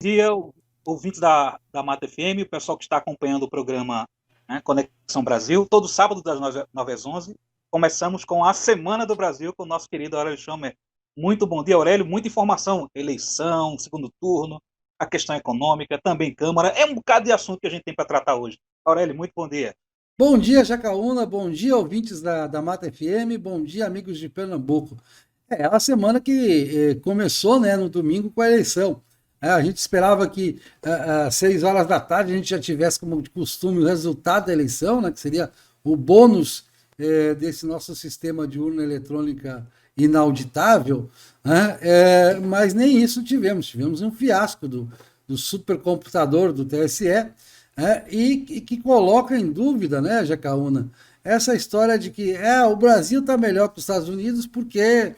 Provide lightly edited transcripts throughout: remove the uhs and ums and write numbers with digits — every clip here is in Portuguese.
dia, ouvintes da Mata FM, o pessoal que está acompanhando o programa, né, Conexão Brasil. Todo sábado, das 9 às 11, começamos com a Semana do Brasil, com o nosso querido Aurélio Chamer. Muito bom dia, Aurélio. Muita informação. Eleição, segundo turno, a questão econômica, também Câmara. É um bocado de assunto que a gente tem para tratar hoje. Aurélio, muito bom dia. Bom dia, Jacaúna, bom dia, ouvintes da Mata FM, bom dia, amigos de Pernambuco. É uma semana que começou, né, no domingo com a eleição. A gente esperava que às 6 horas da tarde a gente já tivesse, como de costume, o resultado da eleição, né, que seria o bônus desse nosso sistema de urna eletrônica inauditável, né, mas nem isso tivemos um fiasco do supercomputador do TSE, e que coloca em dúvida, né, Jacaúna, essa história de que o Brasil está melhor que os Estados Unidos porque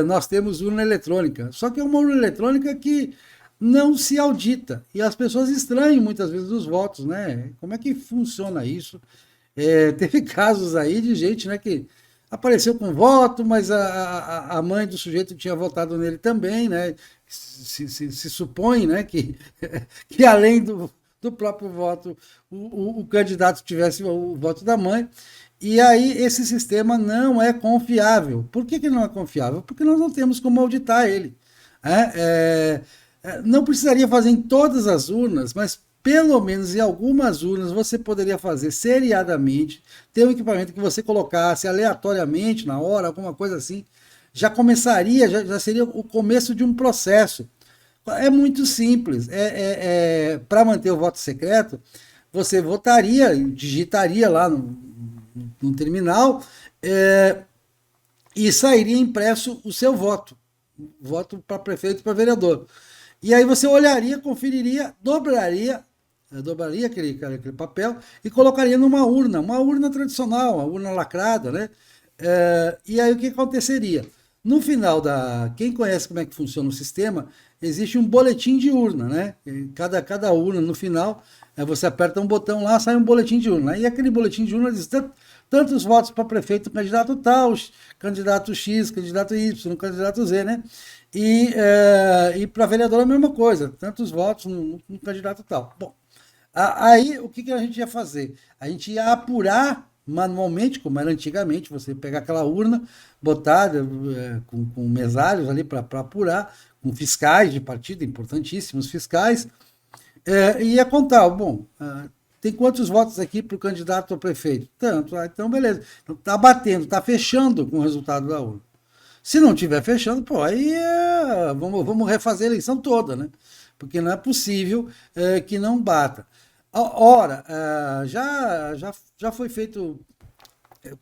nós temos urna eletrônica. Só que é uma urna eletrônica que não se audita e as pessoas estranham muitas vezes os votos, né? Como é que funciona isso? Teve casos aí de gente, né, que apareceu com voto, mas a mãe do sujeito tinha votado nele também, né? Se supõe, né, que além do próprio voto, o candidato tivesse o voto da mãe, e aí esse sistema não é confiável. Por que não é confiável? Porque nós não temos como auditar ele. Não precisaria fazer em todas as urnas, mas pelo menos em algumas urnas você poderia fazer seriadamente, ter um equipamento que você colocasse aleatoriamente na hora, alguma coisa assim, já começaria, já seria o começo de um processo. É muito simples. Para manter o voto secreto, você votaria, digitaria lá no terminal, e sairia impresso o seu voto. Voto para prefeito e para vereador. E aí você olharia, conferiria, dobraria aquele papel e colocaria numa urna, uma urna tradicional, uma urna lacrada, né? E aí o que aconteceria? No final Quem conhece como é que funciona o sistema, existe um boletim de urna, né? Cada urna, no final, você aperta um botão lá, sai um boletim de urna. E aquele boletim de urna diz tantos votos para prefeito, candidato tal, candidato X, candidato Y, candidato Z, né? E para vereador a mesma coisa, tantos votos no candidato tal. Bom, aí o que a gente ia fazer? A gente ia apurar manualmente, como era antigamente, você pegar aquela urna, botar com mesários ali para apurar, com fiscais de partido, importantíssimos fiscais, e ia contar, bom, tem quantos votos aqui para o candidato a prefeito? Tanto, então beleza. Está batendo, está fechando com o resultado da urna. Se não estiver fechando, pô, aí vamos refazer a eleição toda, né? Porque não é possível que não bata. Ora, já foi feito,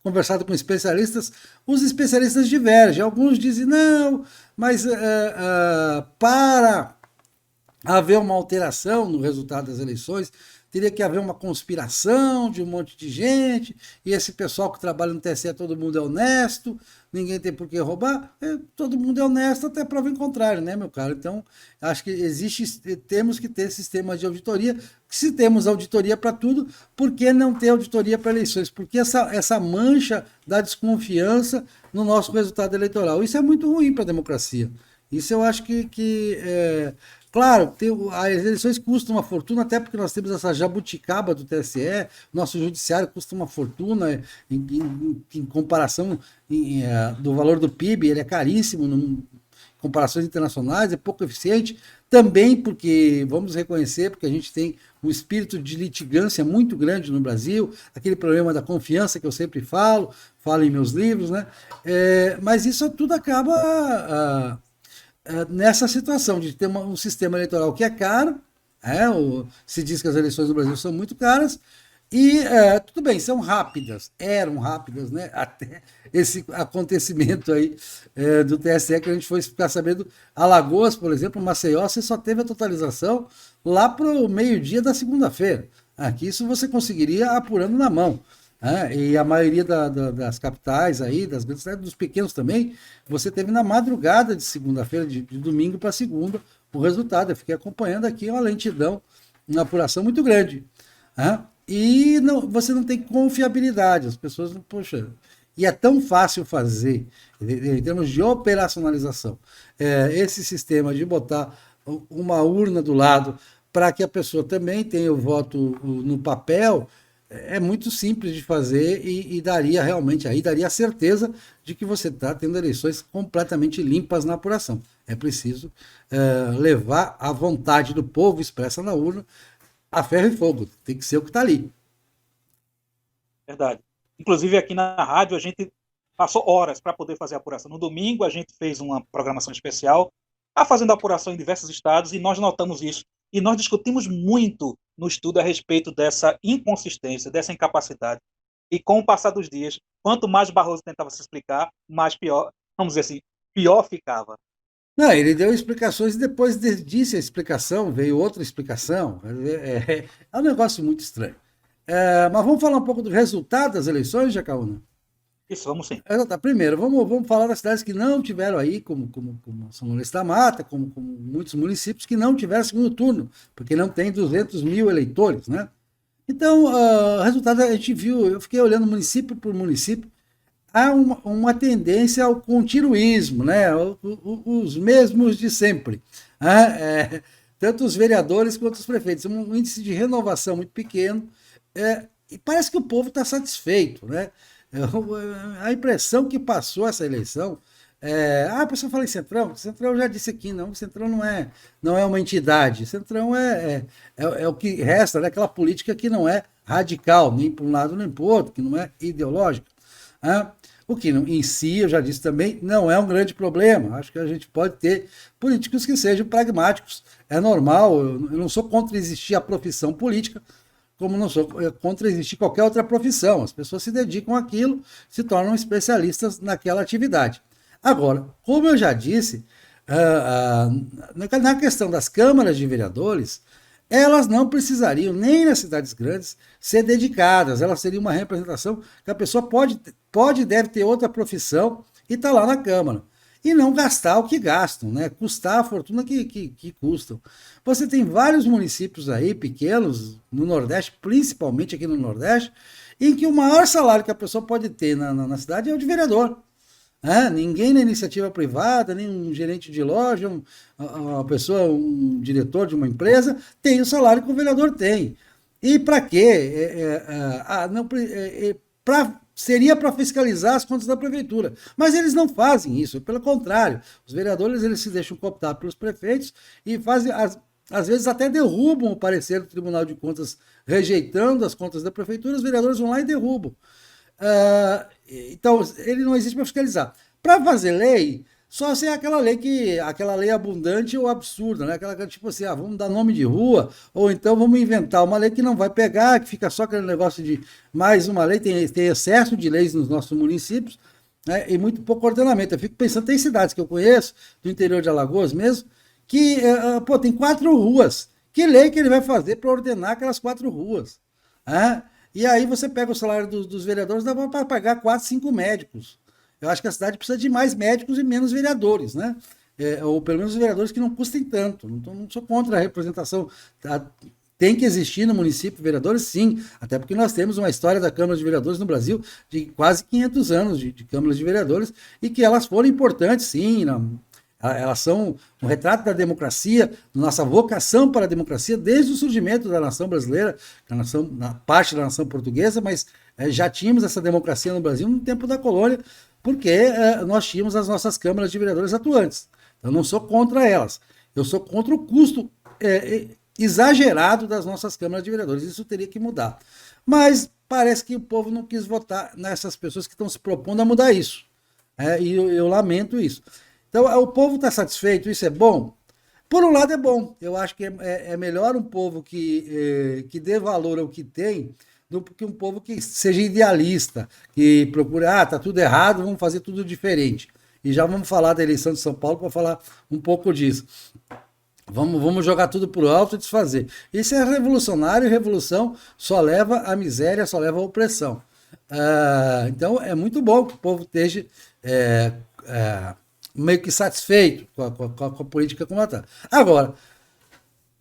conversado com especialistas, os especialistas divergem. Alguns dizem, não, mas para haver uma alteração no resultado das eleições, teria que haver uma conspiração de um monte de gente, e esse pessoal que trabalha no TSE, todo mundo é honesto, ninguém tem por que roubar, todo mundo é honesto até prova em contrário, né, meu caro? Então, acho que temos que ter sistema de auditoria. Se temos auditoria para tudo, por que não ter auditoria para eleições? Porque essa mancha da desconfiança no nosso resultado eleitoral. Isso é muito ruim para a democracia. Isso eu acho claro, as eleições custam uma fortuna, até porque nós temos essa jabuticaba do TSE, nosso judiciário custa uma fortuna em comparação do valor do PIB, ele é caríssimo em comparações internacionais, é pouco eficiente, também porque, vamos reconhecer, porque a gente tem um espírito de litigância muito grande no Brasil, aquele problema da confiança que eu sempre falo em meus livros, né? Mas isso tudo acaba nessa situação de ter um sistema eleitoral que é caro, se diz que as eleições do Brasil são muito caras, e tudo bem, eram rápidas, né? Até esse acontecimento aí do TSE que a gente foi ficar sabendo. Alagoas, por exemplo, Maceió, você só teve a totalização lá para o meio-dia da segunda-feira. Aqui isso você conseguiria apurando na mão. E a maioria das capitais aí, das grandes cidades, dos pequenos também, você teve na madrugada de segunda-feira, de domingo para segunda, o resultado. Eu fiquei acompanhando aqui uma lentidão, uma apuração muito grande. E você não tem confiabilidade, as pessoas, poxa, e é tão fácil fazer, em termos de operacionalização, esse sistema de botar uma urna do lado para que a pessoa também tenha o voto no papel, é muito simples de fazer e daria realmente, aí daria a certeza de que você está tendo eleições completamente limpas na apuração. É preciso levar a vontade do povo expressa na urna a ferro e fogo, tem que ser o que está ali. Verdade. Inclusive aqui na rádio a gente passou horas para poder fazer a apuração. No domingo a gente fez uma programação especial, fazendo a apuração em diversos estados, e nós notamos isso. E nós discutimos muito no estudo a respeito dessa inconsistência, dessa incapacidade. E com o passar dos dias, quanto mais Barroso tentava se explicar, mais pior, vamos dizer assim, pior ficava. Não, ele deu explicações e depois disse a explicação, veio outra explicação. É um negócio muito estranho. Mas vamos falar um pouco do resultado das eleições, Jacaúna? Isso, vamos sim. Primeiro, vamos falar das cidades que não tiveram aí, como São Lourenço da Mata, como muitos municípios que não tiveram segundo turno, porque não tem 200 mil eleitores, né? Então, o resultado a gente viu, eu fiquei olhando município por município, há uma tendência ao continuismo, né? Os mesmos de sempre. Né? Tanto os vereadores quanto os prefeitos. Um índice de renovação muito pequeno, e parece que o povo está satisfeito, né? A impressão que passou essa eleição a pessoa fala em Centrão, Centrão já disse aqui, não, Centrão não é uma entidade, Centrão é o que resta, né? Aquela política que não é radical, nem para um lado nem para o outro, que não é ideológica. O que em si, eu já disse também, não é um grande problema. Acho que a gente pode ter políticos que sejam pragmáticos. É normal, eu não sou contra existir a profissão política, como não sou contra existir qualquer outra profissão. As pessoas se dedicam àquilo, se tornam especialistas naquela atividade. Agora, como eu já disse, na questão das câmaras de vereadores, elas não precisariam, nem nas cidades grandes, ser dedicadas. Elas seriam uma representação que a pessoa pode e deve ter outra profissão e está lá na Câmara. E não gastar o que gastam, né? Custar a fortuna que custam. Você tem vários municípios aí, pequenos, no Nordeste, principalmente aqui no Nordeste, em que o maior salário que a pessoa pode ter na cidade é o de vereador. Ninguém na iniciativa privada, nem um gerente de loja, uma pessoa, um diretor de uma empresa, tem o salário que o vereador tem. E para quê? Seria para fiscalizar as contas da prefeitura. Mas eles não fazem isso, pelo contrário. Os vereadores eles se deixam cooptar pelos prefeitos e fazem, às vezes até derrubam o parecer do Tribunal de Contas rejeitando as contas da prefeitura, os vereadores vão lá e derrubam. Então, ele não existe para fiscalizar. Para fazer lei, só se é aquela lei abundante ou absurda, né? Aquela tipo assim, vamos dar nome de rua, ou então vamos inventar uma lei que não vai pegar, que fica só aquele negócio de mais uma lei, tem excesso de leis nos nossos municípios, né? E muito pouco ordenamento. Eu fico pensando, tem cidades que eu conheço, do interior de Alagoas mesmo, que, tem 4 ruas. Que lei que ele vai fazer para ordenar aquelas 4 ruas? E aí você pega o salário dos vereadores, dá para pagar 4, 5 médicos. Eu acho que a cidade precisa de mais médicos e menos vereadores, né? Ou pelo menos vereadores que não custem tanto. Então, não sou contra a representação. Tem que existir no município vereadores, sim. Até porque nós temos uma história da Câmara de Vereadores no Brasil de quase 500 anos de câmaras de vereadores e que elas foram importantes, sim, elas são um retrato da democracia, nossa vocação para a democracia desde o surgimento da nação brasileira, na parte da nação portuguesa, mas já tínhamos essa democracia no Brasil no tempo da colônia, porque nós tínhamos as nossas câmaras de vereadores atuantes. Eu não sou contra elas, eu sou contra o custo exagerado das nossas câmaras de vereadores, isso teria que mudar. Mas parece que o povo não quis votar nessas pessoas que estão se propondo a mudar isso, e eu lamento isso. Então, o povo está satisfeito, isso é bom? Por um lado é bom, eu acho que é melhor um povo que dê valor ao que tem, do que um povo que seja idealista, que procure, tá tudo errado, vamos fazer tudo diferente. E já vamos falar da eleição de São Paulo para falar um pouco disso. Vamos jogar tudo pro alto e desfazer. Isso é revolucionário, e revolução só leva à miséria, só leva à opressão. Então, é muito bom que o povo esteja meio que satisfeito com a política como ela está. Agora,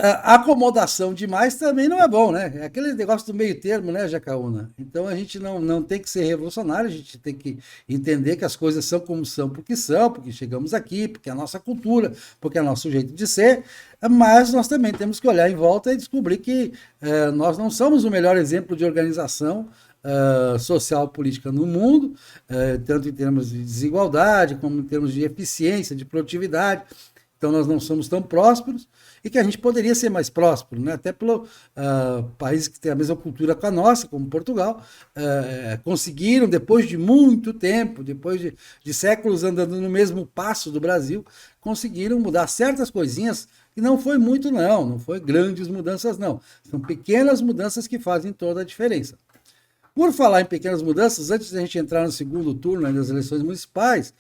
A acomodação demais também não é bom, né? É aquele negócio do meio termo, né, Jacaúna? Então a gente não tem que ser revolucionário, a gente tem que entender que as coisas são como são, porque chegamos aqui, porque é a nossa cultura, porque é o nosso jeito de ser, mas nós também temos que olhar em volta e descobrir que nós não somos o melhor exemplo de organização social política no mundo, tanto em termos de desigualdade, como em termos de eficiência, de produtividade. Então nós não somos tão prósperos e que a gente poderia ser mais próspero, né? Até pelo países que têm a mesma cultura com a nossa, como Portugal, conseguiram, depois de muito tempo, depois de séculos andando no mesmo passo do Brasil, conseguiram mudar certas coisinhas, e não foi muito não foi grandes mudanças não, são pequenas mudanças que fazem toda a diferença. Por falar em pequenas mudanças, antes de a gente entrar no segundo turno, né, das eleições municipais,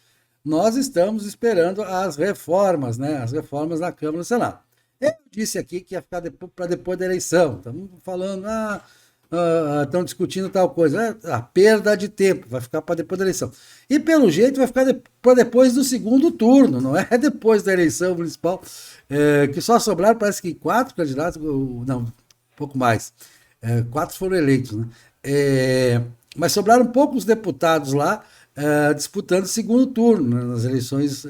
nós estamos esperando as reformas, né? As reformas na Câmara e no Senado. Eu disse aqui que ia ficar para depois da eleição. Estamos falando, estão discutindo tal coisa. A perda de tempo, vai ficar para depois da eleição. E pelo jeito vai ficar para depois do segundo turno, não é depois da eleição municipal, que só sobraram, parece que 4 candidatos, não, um pouco mais. 4 foram eleitos, né? Mas sobraram poucos deputados lá, disputando o segundo turno, né, nas eleições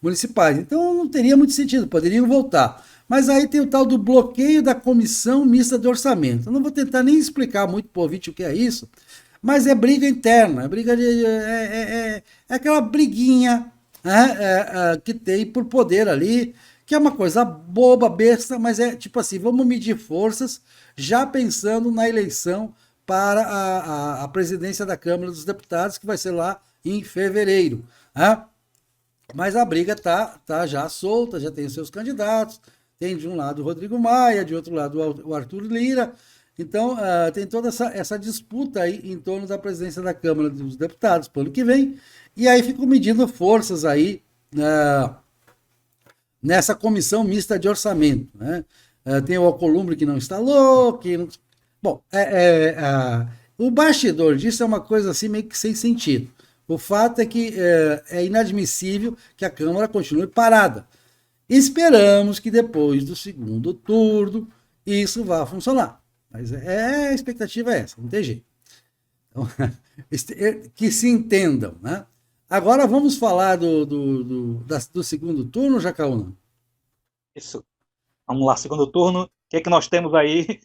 municipais. Então não teria muito sentido, poderiam voltar. Mas aí tem o tal do bloqueio da Comissão Mista de Orçamento. Eu não vou tentar nem explicar muito para o ouvinte o que é isso, mas é briga interna, é aquela briguinha, né, que tem por poder ali, que é uma coisa boba, besta, mas é tipo assim, vamos medir forças já pensando na eleição para a presidência da Câmara dos Deputados, que vai ser lá em fevereiro. Né? Mas a briga tá já solta, já tem os seus candidatos, tem de um lado o Rodrigo Maia, de outro lado o Arthur Lira. Então, tem toda essa disputa aí em torno da presidência da Câmara dos Deputados para o ano que vem, e aí ficam medindo forças aí nessa comissão mista de orçamento. Né? Tem o Alcolumbre que não instalou, que não... Bom, o bastidor disso é uma coisa assim meio que sem sentido. O fato é que é inadmissível que a Câmara continue parada. Esperamos que depois do segundo turno isso vá funcionar. Mas a expectativa é essa, não tem jeito. Então, que se entendam. Né? Agora vamos falar do segundo turno, Jacaúna? Isso. Vamos lá, segundo turno. O que é que nós temos aí?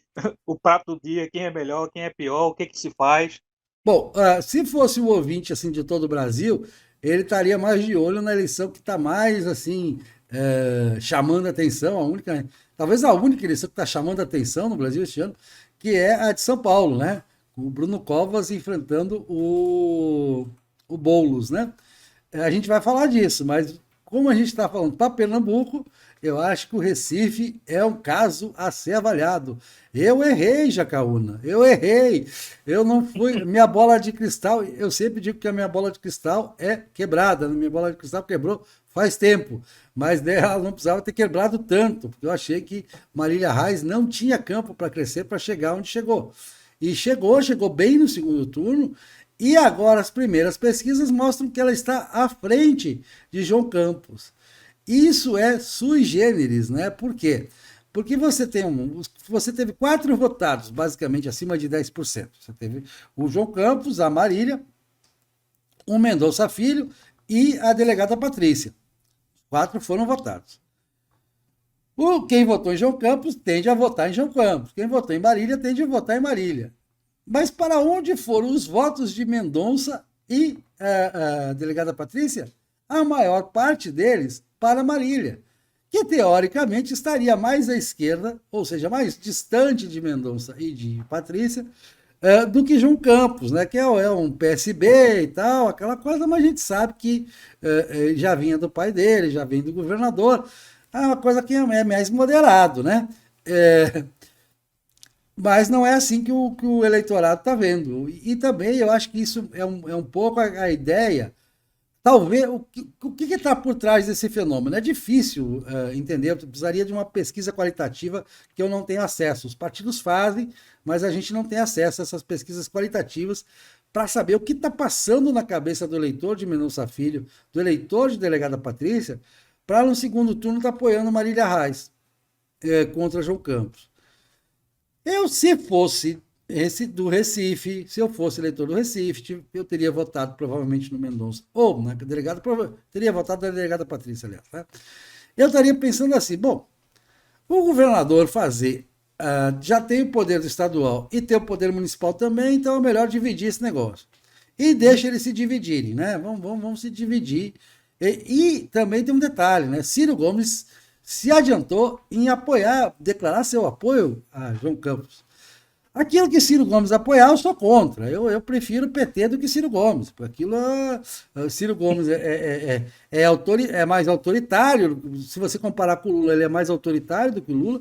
O prato do dia, quem é melhor, quem é pior, o que é que se faz? Bom, se fosse o ouvinte assim de todo o Brasil, ele estaria mais de olho na eleição que está mais assim chamando a atenção, talvez a única eleição que está chamando a atenção no Brasil este ano, que é a de São Paulo, né? O Bruno Covas enfrentando o Boulos, né? A gente vai falar disso, mas como a gente está falando para Pernambuco, eu acho que o Recife é um caso a ser avaliado. Eu errei, Jacaúna, eu errei. Eu não fui. Minha bola de cristal, eu sempre digo que a minha bola de cristal é quebrada. Minha bola de cristal quebrou faz tempo, mas ela não precisava ter quebrado tanto, porque eu achei que Marília Reis não tinha campo para crescer, para chegar onde chegou. E chegou bem no segundo turno. E agora as primeiras pesquisas mostram que ela está à frente de João Campos. Isso é sui generis, né? Por quê? Porque você teve 4 votados, basicamente acima de 10%. Você teve o João Campos, a Marília, o Mendonça Filho e a delegada Patrícia. 4 foram votados. Quem votou em João Campos tende a votar em João Campos. Quem votou em Marília tende a votar em Marília. Mas para onde foram os votos de Mendonça e a delegada Patrícia? A maior parte deles para Marília, que teoricamente estaria mais à esquerda, ou seja, mais distante de Mendonça e de Patrícia, do que João Campos, né, que é um PSB e tal, aquela coisa, mas a gente sabe que já vinha do pai dele, já vem do governador, é uma coisa que é mais moderado, né? Mas não é assim que o eleitorado está vendo. E também eu acho que isso é um pouco a ideia. Talvez, o que está por trás desse fenômeno? É difícil entender, eu precisaria de uma pesquisa qualitativa que eu não tenho acesso. Os partidos fazem, mas a gente não tem acesso a essas pesquisas qualitativas para saber o que está passando na cabeça do eleitor de Mendonça Filho, do eleitor de delegada Patrícia, para no segundo turno estar apoiando Marília Reis. contra João Campos. Se fosse do Recife, se eu fosse eleitor do Recife, eu teria votado provavelmente no Mendonça, ou na delegada, teria votado na delegada Patrícia, aliás. Né? Eu estaria pensando assim, bom, o governador já tem o poder estadual e tem o poder municipal também, então é melhor dividir esse negócio. E deixa eles se dividirem, né? Vamos se dividir. E também tem um detalhe, né? Ciro Gomes se adiantou em declarar seu apoio a João Campos. Aquilo que Ciro Gomes apoiar, eu sou contra. Eu prefiro o PT do que Ciro Gomes. Aquilo, Ciro Gomes é mais autoritário. Se você comparar com o Lula, ele é mais autoritário do que o Lula.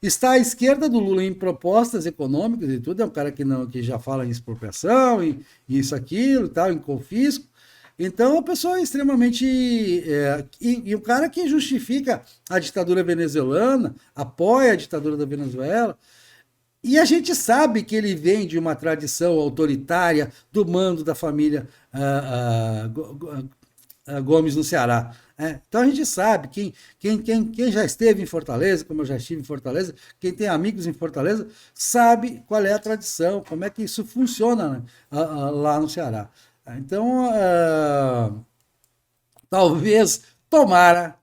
Está à esquerda do Lula em propostas econômicas e tudo. É um cara que já fala em expropriação, em isso, aquilo, tal, em confisco. Então, a pessoa é extremamente... e o cara que justifica a ditadura venezuelana, apoia a ditadura da Venezuela. E a gente sabe que ele vem de uma tradição autoritária do mando da família Gomes no Ceará. Né? Então a gente sabe, quem já esteve em Fortaleza, como eu já estive em Fortaleza, quem tem amigos em Fortaleza, sabe qual é a tradição, como é que isso funciona, né? Lá no Ceará. Então, talvez, tomara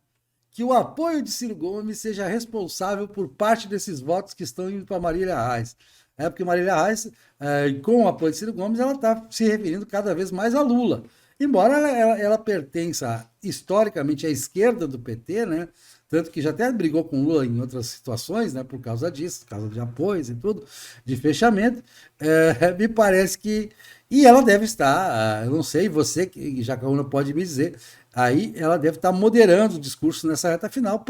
que o apoio de Ciro Gomes seja responsável por parte desses votos que estão indo para Marília Reis. Porque Marília Reis, com o apoio de Ciro Gomes, ela está se referindo cada vez mais a Lula. Embora ela pertença historicamente à esquerda do PT, né? Tanto que já até brigou com Lula em outras situações, né? Por causa disso, por causa de apoios e tudo, de fechamento. Me parece que... E ela deve estar, eu não sei, você, Jacaúna, pode me dizer, aí ela deve estar moderando o discurso nessa reta final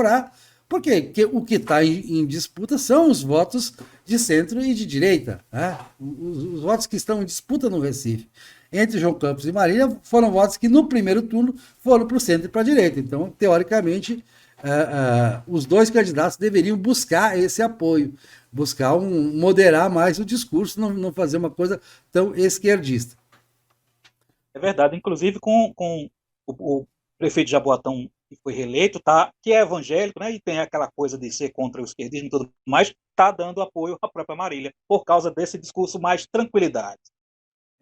porque o que está em disputa são os votos de centro e de direita. Né? Os votos que estão em disputa no Recife entre João Campos e Marília foram votos que no primeiro turno foram para o centro e para a direita. Então, teoricamente, os dois candidatos deveriam buscar esse apoio, buscar moderar mais o discurso, não fazer uma coisa tão esquerdista. É verdade, inclusive com o prefeito de Jaboatão, que foi reeleito, que é evangélico, né, e tem aquela coisa de ser contra o esquerdismo e tudo mais, está dando apoio à própria Marília, por causa desse discurso mais tranquilidade.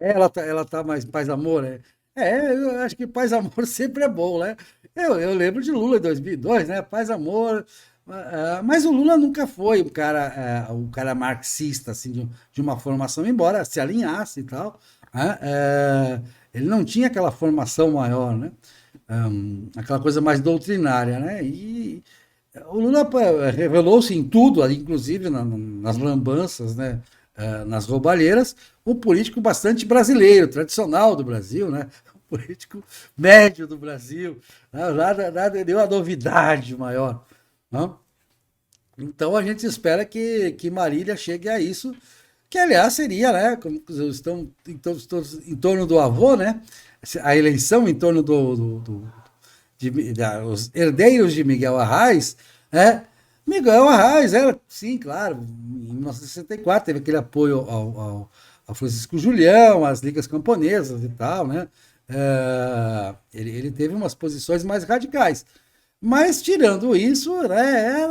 Ela tá mais paz-amor, né? Eu acho que paz-amor sempre é bom, né? Eu lembro de Lula em 2002, né? Paz-amor. Mas o Lula nunca foi um cara marxista, assim, de uma formação, embora se alinhasse e tal. Né? Ele não tinha aquela formação maior, né? Aquela coisa mais doutrinária, né? E o Lula revelou-se em tudo, inclusive nas lambanças, né? Nas roubalheiras, um político bastante brasileiro, tradicional do Brasil, né? Um político médio do Brasil, nada de uma novidade maior. Não? Então a gente espera que Marília chegue a isso, que aliás seria, né? Como estão em torno do avô, né? A eleição em torno os herdeiros de Miguel Arraes, né? Miguel Arraes era, sim, claro, em 1964 teve aquele apoio ao Francisco Julião, às ligas camponesas e tal, né? Ele teve umas posições mais radicais. Mas, tirando isso, né,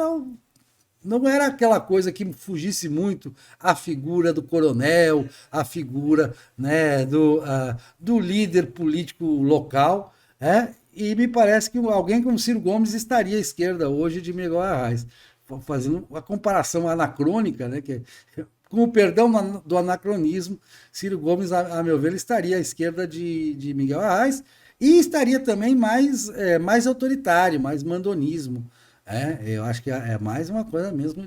não era aquela coisa que fugisse muito à figura do coronel, à figura, né, do líder político local, né? E me parece que alguém como Ciro Gomes estaria à esquerda hoje de Miguel Arraes, fazendo uma comparação anacrônica, né, com o perdão do anacronismo, Ciro Gomes, a meu ver, estaria à esquerda de Miguel Arraes e estaria também mais autoritário, mais mandonismo. Eu acho que é mais uma coisa mesmo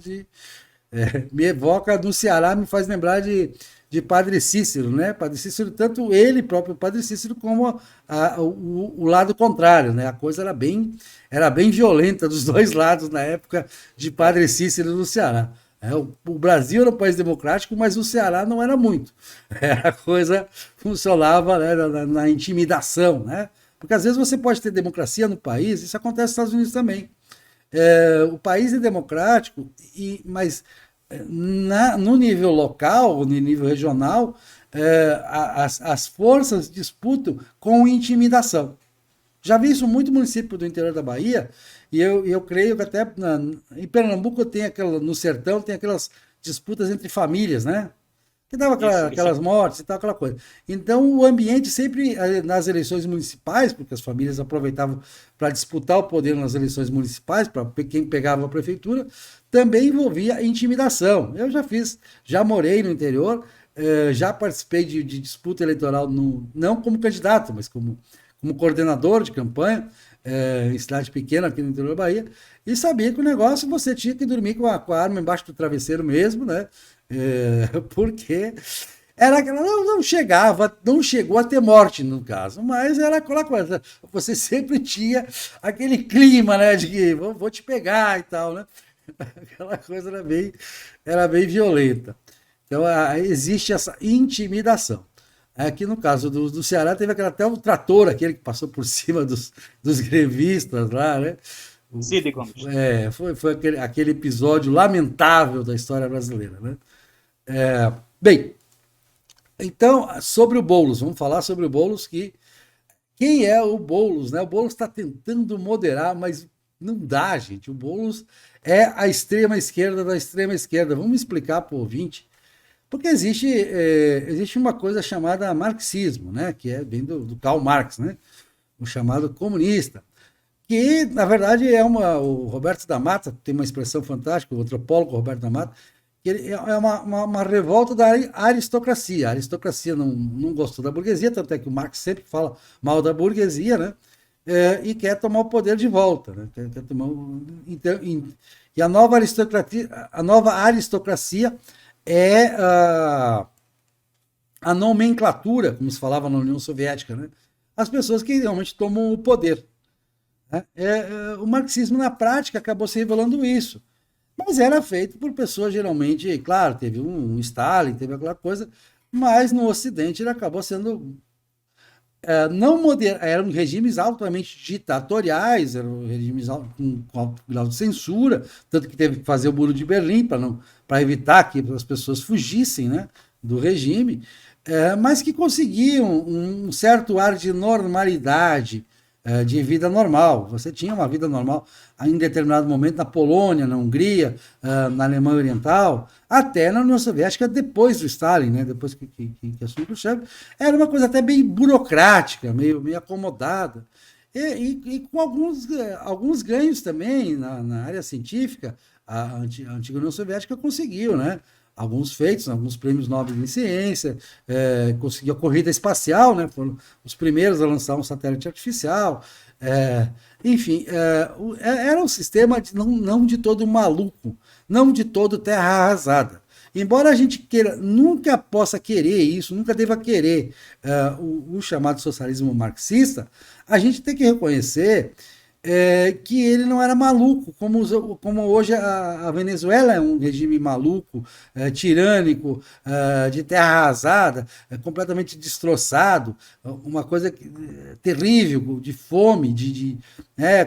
me evoca do Ceará, me faz lembrar de Padre Cícero, né? Padre Cícero, tanto ele próprio, Padre Cícero, como o lado contrário, né? A coisa era bem violenta dos dois lados na época de Padre Cícero no Ceará. O Brasil era um país democrático, mas o Ceará não era muito. A coisa funcionava, né, na intimidação, né? Porque às vezes você pode ter democracia no país, isso acontece nos Estados Unidos também. O país é democrático, mas no nível local, no nível regional, as forças disputam com intimidação. Já vi isso muito no município do interior da Bahia, eu creio que até em Pernambuco tem no sertão tem aquelas disputas entre famílias, né? Que dava aquelas mortes e tal, aquela coisa. Então, o ambiente sempre, nas eleições municipais, porque as famílias aproveitavam para disputar o poder nas eleições municipais, para quem pegava a prefeitura, também envolvia intimidação. Eu já morei no interior, já participei de disputa eleitoral, não como candidato, mas como coordenador de campanha, em cidade pequena aqui no interior da Bahia, e sabia que o negócio você tinha que dormir com a arma embaixo do travesseiro mesmo, né? Porque era aquela, não chegou a ter morte no caso, mas era aquela coisa, você sempre tinha aquele clima, né, de que vou te pegar e tal, né? Aquela coisa era bem violenta. Então existe essa intimidação. Aqui no caso do Ceará teve até o trator, aquele que passou por cima dos grevistas lá, né? Cid Gomes. Foi aquele episódio lamentável da história brasileira, né? Bem, então, sobre o Boulos, vamos falar sobre o Boulos, quem é o Boulos, né? O Boulos está tentando moderar, mas não dá, gente. O Boulos é a extrema esquerda da extrema esquerda. Vamos explicar para o ouvinte. Porque existe uma coisa chamada marxismo, né? Que vem do Karl Marx, né? O chamado comunista. Que, na verdade, o Roberto da Mata, tem uma expressão fantástica, o antropólogo Roberto da Mata, que é uma revolta da aristocracia. A aristocracia não gostou da burguesia, tanto é que o Marx sempre fala mal da burguesia, né? E quer tomar o poder de volta. Né? Quer tomar, então, e a nova aristocracia é a nomenclatura, como se falava na União Soviética, né? As pessoas que realmente tomam o poder. Né? O marxismo, na prática, acabou se revelando isso. Mas era feito por pessoas geralmente, claro, teve um Stalin, teve aquela coisa, mas no Ocidente ele acabou sendo eram regimes altamente ditatoriais, eram regimes com alto grau de censura, tanto que teve que fazer o Muro de Berlim para evitar que as pessoas fugissem, né, do regime, mas que conseguiam um certo ar de normalidade, de vida normal. Você tinha uma vida normal em determinado momento na Polônia, na Hungria, na Alemanha Oriental, até na União Soviética, depois do Stalin, né, depois que assumiu o Khrushchev, era uma coisa até bem burocrática, meio acomodada, e com alguns ganhos também na área científica. A antiga União Soviética conseguiu, né? Alguns feitos, alguns prêmios Nobel em ciência, conseguiu a corrida espacial, né? Foram os primeiros a lançar um satélite artificial, enfim, era um sistema não de todo maluco, não de todo terra arrasada. Embora a gente nunca possa querer isso, nunca deva querer o chamado socialismo marxista, a gente tem que reconhecer que ele não era maluco, como hoje a Venezuela é um regime maluco, tirânico, de terra arrasada, completamente destroçado, uma coisa terrível, de fome,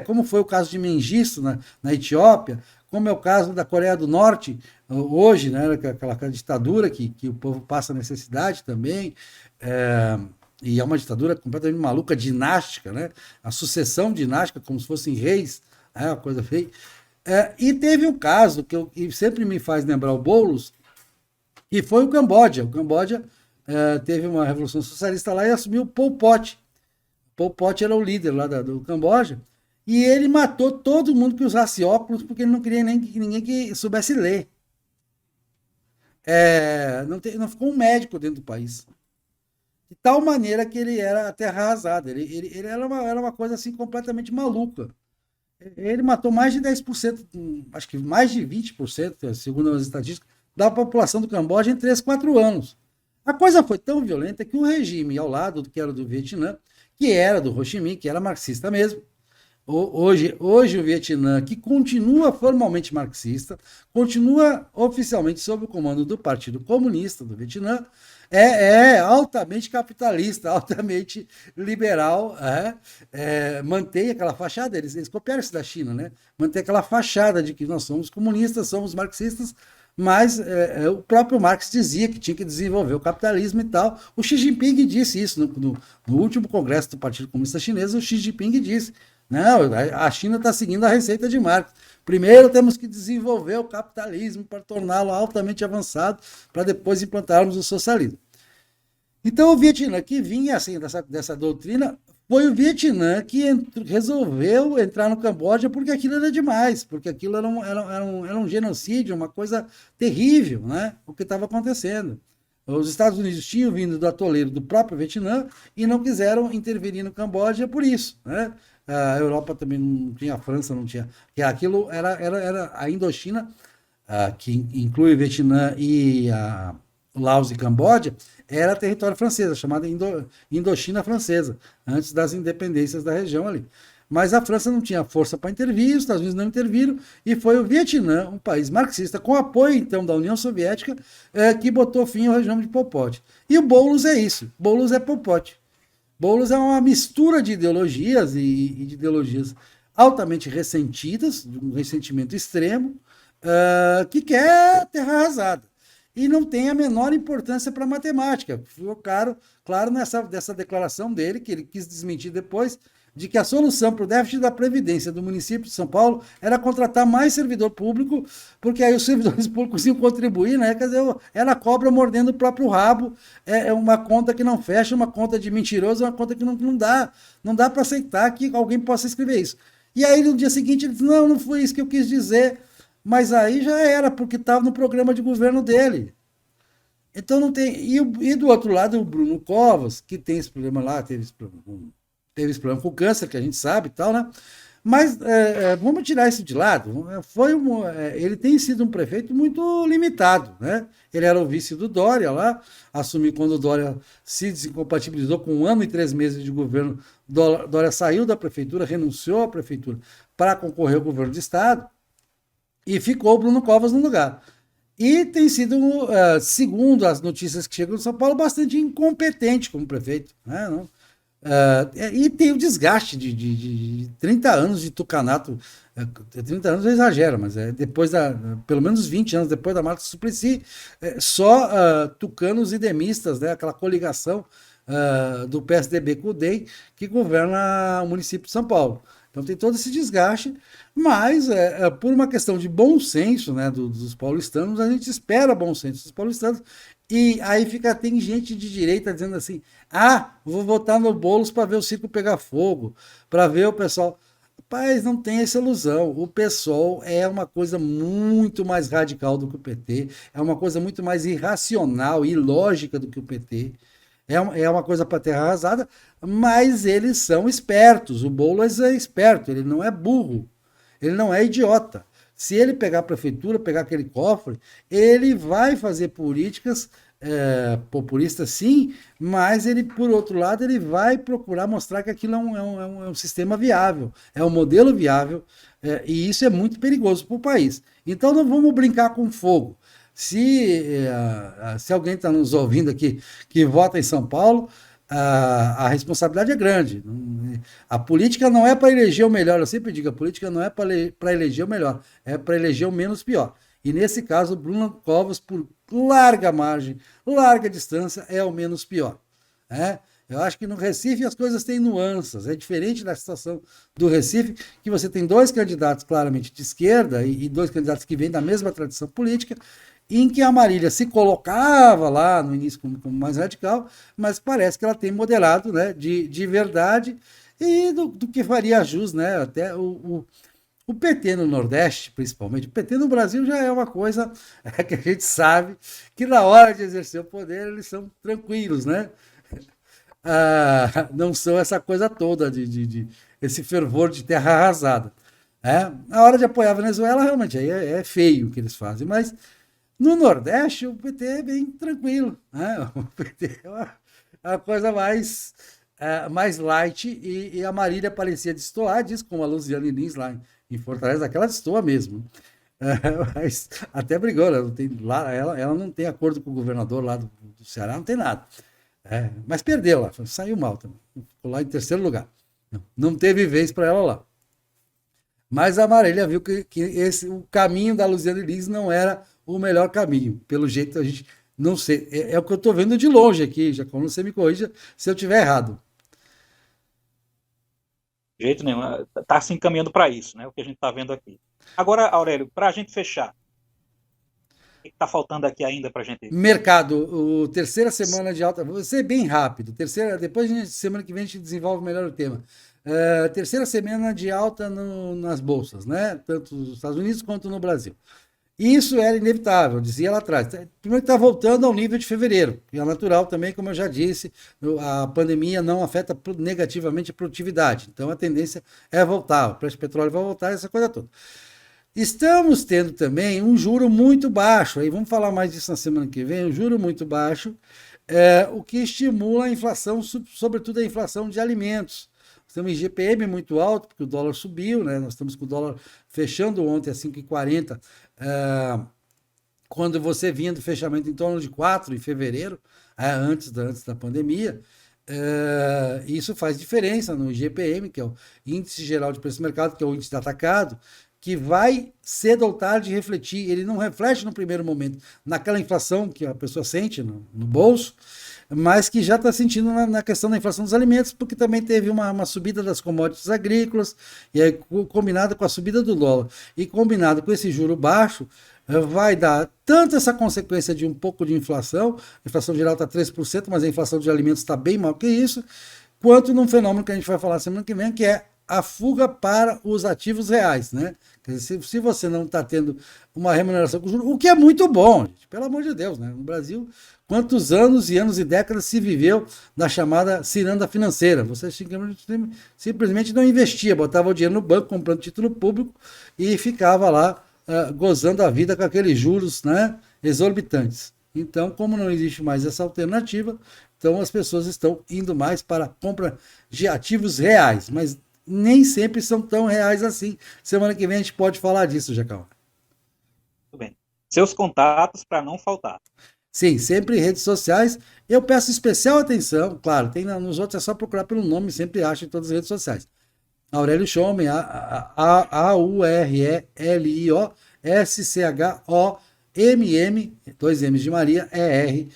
como foi o caso de Mengistu na Etiópia, como é o caso da Coreia do Norte, hoje, né, aquela ditadura que o povo passa necessidade também, e é uma ditadura completamente maluca, dinástica, né? A sucessão dinástica, como se fossem reis, uma coisa feia. E teve um caso que sempre me faz lembrar o Boulos, que foi o Camboja. O Camboja teve uma revolução socialista lá e assumiu o Pol Pot. Pol Pot era o líder lá do Camboja, e ele matou todo mundo que usasse óculos, porque ele não queria nem que ninguém que soubesse ler. Não ficou um médico dentro do país. De tal maneira que ele era terra arrasada. Ele era uma coisa assim completamente maluca. Ele matou mais de 10%, acho que mais de 20%, segundo as estatísticas, da população do Camboja em 3, 4 anos. A coisa foi tão violenta que o regime ao lado, que era do Vietnã, que era do Ho Chi Minh, que era marxista mesmo, hoje o Vietnã, que continua formalmente marxista, continua oficialmente sob o comando do Partido Comunista do Vietnã, é altamente capitalista, altamente liberal, mantém aquela fachada, eles copiaram isso da China, né? Mantém aquela fachada de que nós somos comunistas, somos marxistas, mas o próprio Marx dizia que tinha que desenvolver o capitalismo e tal. O Xi Jinping disse isso no último congresso do Partido Comunista Chinês, o Xi Jinping disse: Não, a China está seguindo a receita de Marx. Primeiro temos que desenvolver o capitalismo para torná-lo altamente avançado, para depois implantarmos o socialismo. Então o Vietnã que vinha assim dessa doutrina foi o Vietnã que resolveu entrar no Camboja porque aquilo era demais, porque aquilo era um genocídio, uma coisa terrível, né? O que estava acontecendo. Os Estados Unidos tinham vindo do atoleiro do próprio Vietnã e não quiseram intervir no Camboja por isso, né? A Europa também não tinha, a França não tinha. Que aquilo era a Indochina, que inclui o Vietnã e Laos e Camboja, era território francês, chamada Indochina Francesa, antes das independências da região ali. Mas a França não tinha força para intervir, os Estados Unidos não interviram, e foi o Vietnã, um país marxista, com apoio então da União Soviética, que botou fim ao regime de Pol Pot. E o Boulos é isso, Boulos é Pol Pot. Boulos é uma mistura de ideologias e de ideologias altamente ressentidas, de um ressentimento extremo, que quer terra arrasada. E não tem a menor importância para a matemática. Ficou claro dessa declaração dele, que ele quis desmentir depois, de que a solução para o déficit da Previdência do município de São Paulo era contratar mais servidor público, porque aí os servidores públicos iam contribuir, né? Quer dizer, era a cobra mordendo o próprio rabo, é uma conta que não fecha, uma conta de mentiroso, uma conta que não dá para aceitar que alguém possa escrever isso. E aí no dia seguinte ele disse, não foi isso que eu quis dizer, mas aí já era, porque estava no programa de governo dele. Então não tem. E do outro lado, o Bruno Covas, que tem esse problema lá, teve esse problema com o câncer, que a gente sabe e tal, né? Mas vamos tirar isso de lado. Ele tem sido um prefeito muito limitado, né? Ele era o vice do Dória lá, assumiu quando o Dória se desincompatibilizou com 1 ano e 3 meses de governo. Dória saiu da prefeitura, renunciou à prefeitura para concorrer ao governo do estado e ficou o Bruno Covas no lugar. E tem sido, segundo as notícias que chegam de São Paulo, bastante incompetente como prefeito, né? Não? E tem o desgaste de 30 anos de tucanato. 30 anos eu exagero, mas depois pelo menos 20 anos depois da Marta Suplicy, só tucanos e demistas, né, aquela coligação do PSDB com o DEM que governa o município de São Paulo. Então tem todo esse desgaste, mas por uma questão de bom senso, né, dos paulistanos, a gente espera bom senso dos paulistanos, e aí tem gente de direita dizendo assim, vou votar no Boulos para ver o circo pegar fogo, para ver o pessoal. Rapaz, não tem essa ilusão. O PSOL é uma coisa muito mais radical do que o PT, é uma coisa muito mais irracional e ilógica do que o PT. É uma coisa para terra arrasada, mas eles são espertos. O Boulos é esperto, ele não é burro, ele não é idiota. Se ele pegar a prefeitura, pegar aquele cofre, ele vai fazer políticas populistas, sim, mas ele, por outro lado, ele vai procurar mostrar que aquilo é um sistema viável, é um modelo viável, e isso é muito perigoso para o país. Então não vamos brincar com fogo. Se alguém está nos ouvindo aqui que vota em São Paulo, a responsabilidade é grande. A política não é para eleger o melhor, eu sempre digo, a política não é para eleger o melhor, é para eleger o menos pior. E nesse caso, o Bruno Covas, por larga margem, larga distância, é o menos pior. Eu acho que no Recife as coisas têm nuances, é diferente da situação do Recife, que você tem 2 candidatos claramente de esquerda e 2 candidatos que vêm da mesma tradição política, em que a Marília se colocava lá no início como mais radical, mas parece que ela tem moderado, né, de verdade e do que faria jus, né, até o PT no Nordeste, principalmente. O PT no Brasil já é uma coisa que a gente sabe que na hora de exercer o poder eles são tranquilos, né? Não são essa coisa toda de esse fervor de terra arrasada. Na hora de apoiar a Venezuela, realmente, aí é feio o que eles fazem, mas no Nordeste, o PT é bem tranquilo, né? O PT é uma coisa mais light, e a Marília parecia destoar disso, como a Luziane Lins lá em Fortaleza, aquela destoa mesmo. Mas até brigou, ela não tem acordo com o governador lá do Ceará, não tem nada. Mas perdeu lá, saiu mal também, ficou lá em 3º lugar. Não teve vez para ela lá. Mas a Marília viu que o caminho da Luziane Lins não era o melhor caminho. Pelo jeito, a gente não sei. É o que eu estou vendo de longe aqui, já como você me corrija se eu estiver errado. De jeito nenhum. Está se encaminhando para isso, né? O que a gente está vendo aqui. Agora, Aurélio, para a gente fechar, o que está faltando aqui ainda para a gente? Mercado, terceira semana de alta, vou ser bem rápido. Terceira, depois semana que vem a gente desenvolve melhor o tema. Terceira semana de alta nas bolsas, né? Tanto nos Estados Unidos quanto no Brasil. Isso era inevitável, dizia lá atrás. Primeiro que está voltando ao nível de fevereiro, que é natural também, como eu já disse, a pandemia não afeta negativamente a produtividade. Então a tendência é voltar, o preço de petróleo vai voltar, essa coisa toda. Estamos tendo também um juro muito baixo, aí vamos falar mais disso na semana que vem, um juro muito baixo, o que estimula a inflação, sobretudo a inflação de alimentos. Nós temos IGPM muito alto, porque o dólar subiu, né? Nós estamos com o dólar fechando ontem a 5,40, quando você vinha do fechamento em torno de 4 em fevereiro, antes da pandemia. Isso faz diferença no IGPM, que é o Índice Geral de Preço do Mercado, que é o índice de atacado, que vai cedo ou tarde refletir. Ele não reflete no primeiro momento naquela inflação que a pessoa sente no bolso, mas que já está sentindo na questão da inflação dos alimentos, porque também teve uma subida das commodities agrícolas, e aí, combinado com a subida do dólar e combinado com esse juro baixo, vai dar tanto essa consequência de um pouco de inflação, a inflação geral está 3%, mas a inflação de alimentos está bem mal que isso, quanto num fenômeno que a gente vai falar semana que vem, que é a fuga para os ativos reais, né? Quer dizer, se você não está tendo uma remuneração com juros, o que é muito bom, gente, pelo amor de Deus, né? No Brasil, quantos anos e décadas se viveu na chamada ciranda financeira? Você simplesmente não investia, botava o dinheiro no banco, comprando título público e ficava lá gozando a vida com aqueles juros, né, exorbitantes. Então, como não existe mais essa alternativa, então as pessoas estão indo mais para a compra de ativos reais, mas nem sempre são tão reais assim. Semana que vem a gente pode falar disso, Jacão. Tudo bem. Seus contatos para não faltar. Sim, sempre em redes sociais. Eu peço especial atenção, claro, tem nos outros é só procurar pelo nome, sempre acha em todas as redes sociais. Aurélio Schomen, Aurelio Schomm, dois M's de Maria, ER.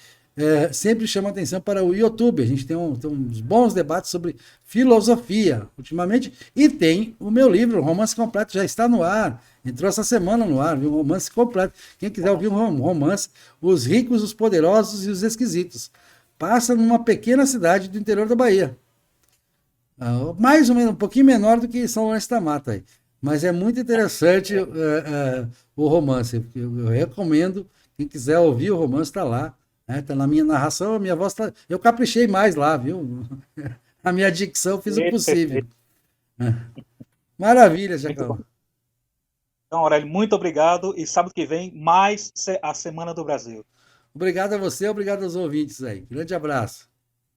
Sempre chama atenção para o YouTube. A gente tem uns bons debates sobre filosofia ultimamente. E tem o meu livro, o Romance Completo, já está no ar. Entrou essa semana no ar, viu? Um romance completo. Quem quiser ouvir um romance, Os Ricos, os Poderosos e os Esquisitos. Passa numa pequena cidade do interior da Bahia. Mais ou menos, um pouquinho menor do que São Lourenço da Mata aí. Mas é muito interessante o romance. Eu recomendo, quem quiser ouvir o romance está lá. Tá na minha narração, a minha voz tá. Eu caprichei mais lá, viu? A minha dicção fiz o possível. Maravilha, Jacão. Então, Aurélio, muito obrigado. E sábado que vem, mais a Semana do Brasil. Obrigado a você, obrigado aos ouvintes aí. Grande abraço.